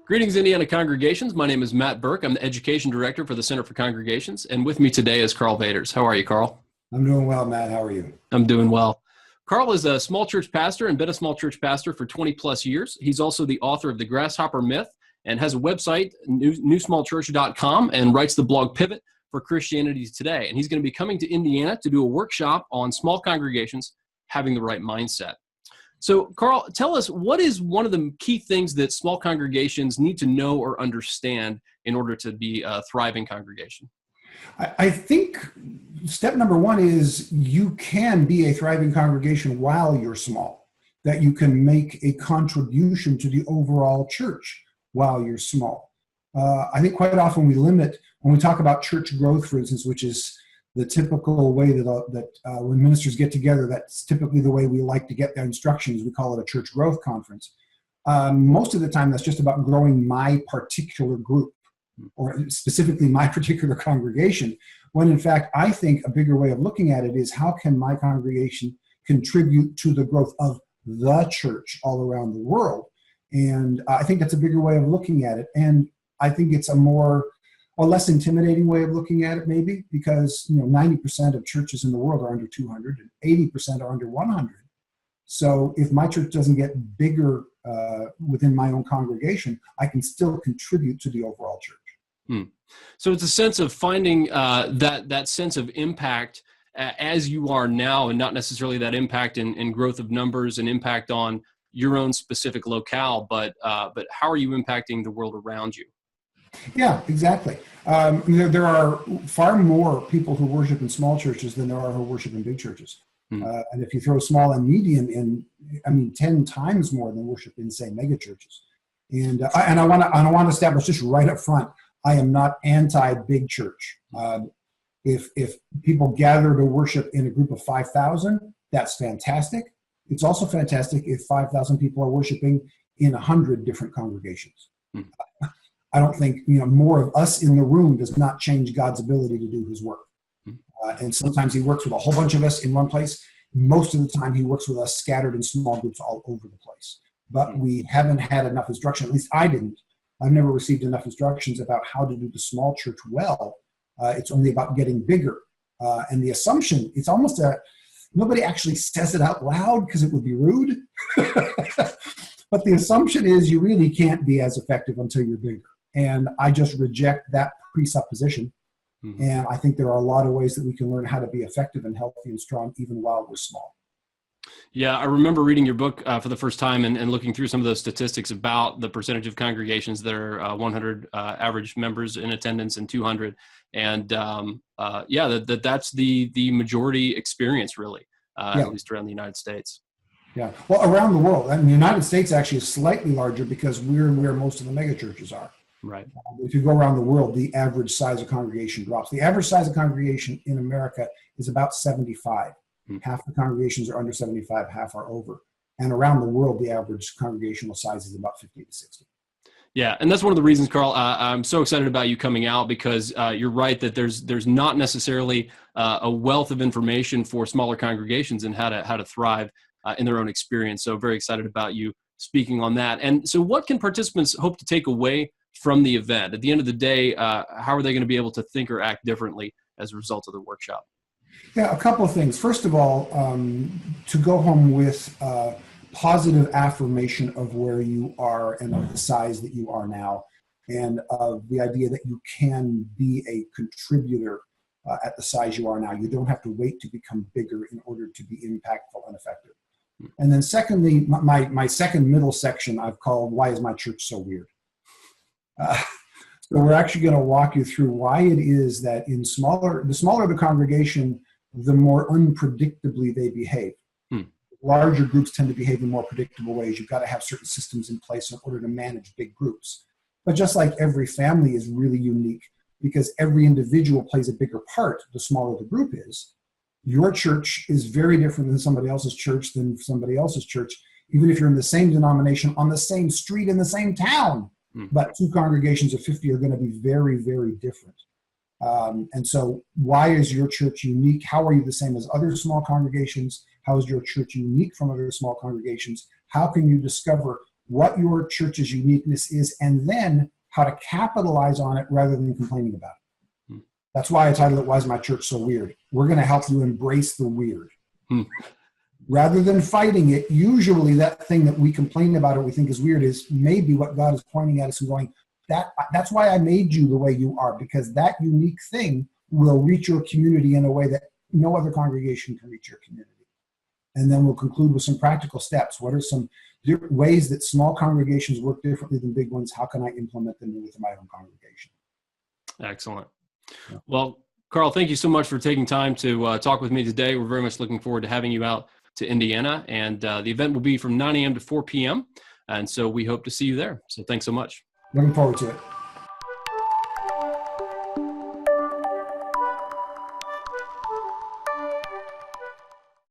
Greetings, Indiana congregations. My name is Matt Burke. I'm the Education Director for the Center for Congregations, and with me today is Karl Vaters. How are you, Karl? I'm doing well, Matt. How are you? I'm doing well. Karl is a small church pastor and been a small church pastor for 20 plus years. He's also the author of The Grasshopper Myth and has a website, newsmallchurch.com, and writes the blog Pivot for Christianity Today. And he's going to be coming to Indiana to do a workshop on small congregations having the right mindset. So, Karl, tell us, what is one of the key things that small congregations need to know or understand in order to be a thriving congregation? I think step number one is you can be a thriving congregation while you're small, that you can make a contribution to the overall church while you're small. I think quite often we limit, when we talk about church growth, for instance, which is the typical way that when ministers get together, that's typically the way we like to get their instructions. We call it a church growth conference. Most of the time, that's just about growing my particular group, or specifically my particular congregation, when in fact, I think a bigger way of looking at it is how can my congregation contribute to the growth of the church all around the world? And I think that's a bigger way of looking at it. And I think it's a less intimidating way of looking at it, maybe, because 90% of churches in the world are under 200 and 80% are under 100. So if my church doesn't get bigger within my own congregation, I can still contribute to the overall church. So it's a sense of finding that sense of impact as you are now, and not necessarily that impact in growth of numbers and impact on your own specific locale, but how are you impacting the world around you? Yeah, exactly. There are far more people who worship in small churches than there are who worship in big churches. And if you throw small and medium in, 10 times more than worship in, say, mega churches. And I want to establish just right up front, I am not anti-big church. If people gather to worship in a group of 5,000, that's fantastic. It's also fantastic if 5,000 people are worshiping in 100 different congregations. I don't think more of us in the room does not change God's ability to do his work. And sometimes he works with a whole bunch of us in one place. Most of the time he works with us scattered in small groups all over the place. But we haven't had enough instruction, at least I didn't. I've never received enough instructions about how to do the small church well. It's only about getting bigger. And the assumption, it's almost nobody actually says it out loud because it would be rude. But the assumption is you really can't be as effective until you're bigger. And I just reject that presupposition. And I think there are a lot of ways that we can learn how to be effective and healthy and strong even while we're small. Yeah, I remember reading your book for the first time and looking through some of those statistics about the percentage of congregations that are 100 average members in attendance and 200. And that's the majority experience, really, at least around the United States. Yeah, well, around the world. And the United States actually is slightly larger because we're where most of the mega churches are. Right. If you go around the world, the average size of congregation drops. The average size of congregation in America is about 75. Half the congregations are under 75, half are over. And around the world, the average congregational size is about 50 to 60. Yeah, and that's one of the reasons, Karl, I'm so excited about you coming out, because you're right that there's not necessarily a wealth of information for smaller congregations and how to thrive in their own experience. So very excited about you speaking on that. And so what can participants hope to take away from the event? At the end of the day, how are they going to be able to think or act differently as a result of the workshop? Yeah, a couple of things. First of all, to go home with positive affirmation of where you are and of the size that you are now, and of the idea that you can be a contributor at the size you are now. You don't have to wait to become bigger in order to be impactful and effective. And then secondly, my second middle section I've called, Why is my church so weird? So we're actually going to walk you through why it is that the smaller the congregation, the more unpredictably they behave. Larger groups tend to behave in more predictable ways. You've got to have certain systems in place in order to manage big groups. But just like every family is really unique, because every individual plays a bigger part the smaller the group is, your church is very different than somebody else's church, even if you're in the same denomination, on the same street, in the same town. But two congregations of 50 are going to be very, very different. And so why is your church unique? How are you the same as other small congregations? How is your church unique from other small congregations? How can you discover what your church's uniqueness is, and then how to capitalize on it rather than complaining about it? That's why I titled it, Why is My Church So Weird? We're going to help you embrace the weird. Rather than fighting it, usually that thing that we complain about or we think is weird is maybe what God is pointing at us and going, that's why I made you the way you are, because that unique thing will reach your community in a way that no other congregation can reach your community. And then we'll conclude with some practical steps. What are some ways that small congregations work differently than big ones? How can I implement them within my own congregation? Excellent. Yeah. Well, Karl, thank you so much for taking time to talk with me today. We're very much looking forward to having you out to Indiana. And the event will be from 9 a.m. to 4 p.m. And so we hope to see you there. So thanks so much. Looking forward to it.